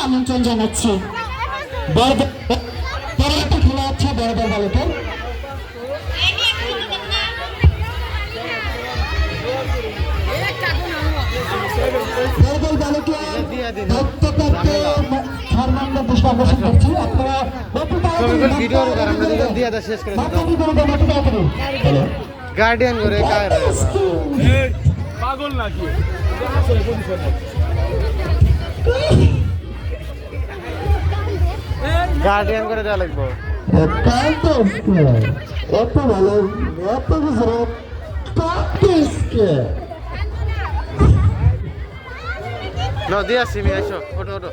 আমন্ত্রণ জানাচ্ছি। একটা খেলা হচ্ছে বড় বড় বালকের। গার্ডিয়ান করে পাগল নাকি গার্ডিয়ান করে দেওয়া লাগবো। এত ভালো এত না দিয়া সিমি আসো ওটো ওটো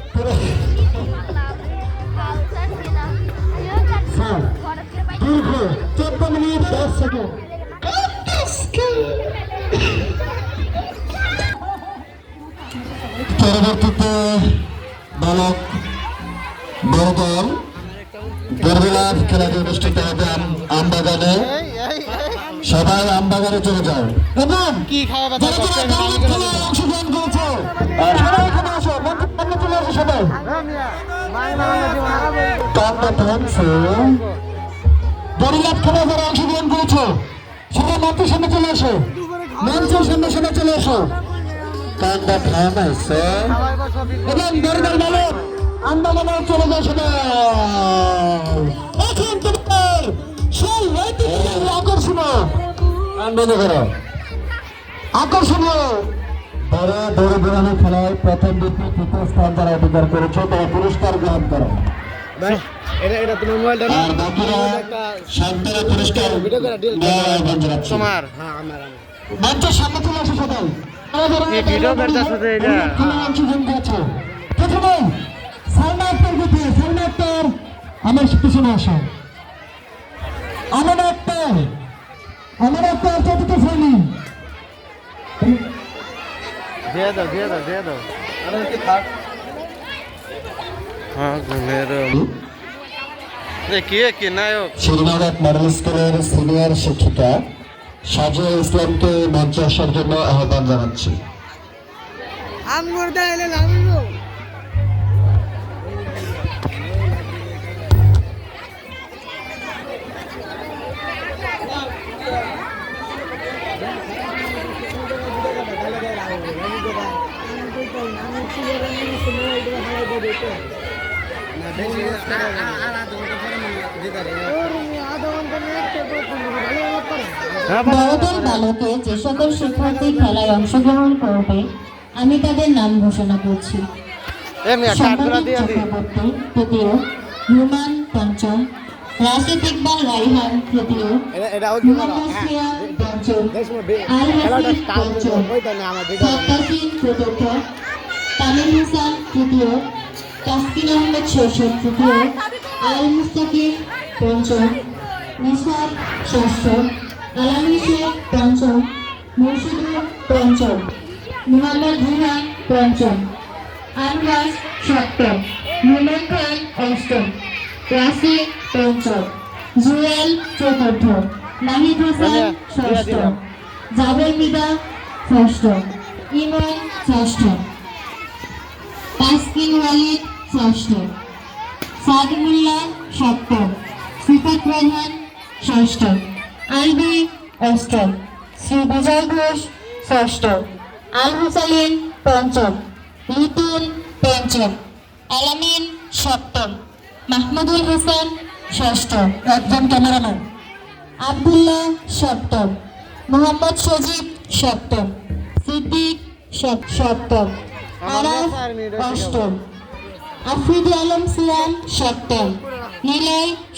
14 মিনিট 10 সেকেন্ড। পরবর্তীতে বালক বড় দল গর্বিলাভ খেলাটি অনুষ্ঠিত হবে আমবাগানে। সবাই আমবাগানে চলে যাও এবং কি খাওয়া অংশগ্রহণ করেছে সবাই এখানে আসো, মঞ্চে চলে আসো সবাই। গরিলাভ খেলা যারা অংশগ্রহণ করেছে সবাই মঞ্চের সামনে চলে আসো, মঞ্চের সামনে চলে আসো। কান্দা থামাইছে এবং গরিলাভ বালক আন্দোলনে চলে যায় সবাই। এখন তোমার সেই আকর্ষণীয় আন্দোলন করো, আকর্ষণীয় বড় বড় ধরনের খেলায় প্রথম দ্বিতীয় তৃতীয় স্থান যারা অধিকার করেছে তারা পুরস্কার গ্রহণ করো। আর বাকিরা শান্তরা পুরস্কার তোমার মঞ্চের সামনে চলে আসে সবাই। প্রথমে সালমা আক্তার কোথায়? সালমা আক্তার আমার পিছনে আসো। আমার আক্তার চতুর্থ শ্রেণী। দিয়ে দাও হ্যাঁ কি নায়ক শ্রীনগর মডেল স্কুলের সিনিয়র শিক্ষিকা সাজিয়া ইসলামকে মঞ্চে আসার জন্য আহ্বান জানাচ্ছি। বড়দল বালকে যে সকল শিক্ষার্থী খেলায় অংশগ্রহণ করবে আমি তাদের নাম ঘোষণা করছি। চক্রবর্তী তৃতীয়, রুমান পঞ্চম, রাশেদ ইকবাল রাইহান তৃতীয়, মোহাম্মদ সিয়া পঞ্চম, আল হাসিব পঞ্চম, সত্তাসিন চতুর্থ, তামিম হাসান তৃতীয়, তাসকিন আহমেদ শৈশব তৃতীয়, আল মুস্তাকিম পঞ্চম, নিশাদ ষষ্ঠ, আলামী শেখ পঞ্চম, মুর্শিদুর পঞ্চম, মোহাম্মদ রুহান পঞ্চম, আনওয়ার সপ্তম, রুমান খান অষ্টম, রাসিক পঞ্চম, জুয়েল চতুর্থ, নাহিদ হাসান ষষ্ঠ, জাবের মিদা ষষ্ঠ, ইমন ষষ্ঠ, তাসকিন ওয়ালিদ ষষ্ঠ, সাদমুল্লাহ সপ্তম, সিফাত রহমান ষষ্ঠ, আলবি অষ্টম, শ্রী বিজয় ঘোষ ষষ্ঠ, আল হুসাইন পঞ্চম, লিটন পঞ্চম, আলামিন সপ্তম, মাহমুদুল হাসান ষষ্ঠ, একজন ক্যামেরাম্যান, আব্দুল্লাহ সপ্তম, মোহাম্মদ সজিব সপ্তম, সিদ্দিক সপ্তম, আরাফ অষ্টম, আফ্রিদি আলম সিয়াম সপ্তম, নিলয়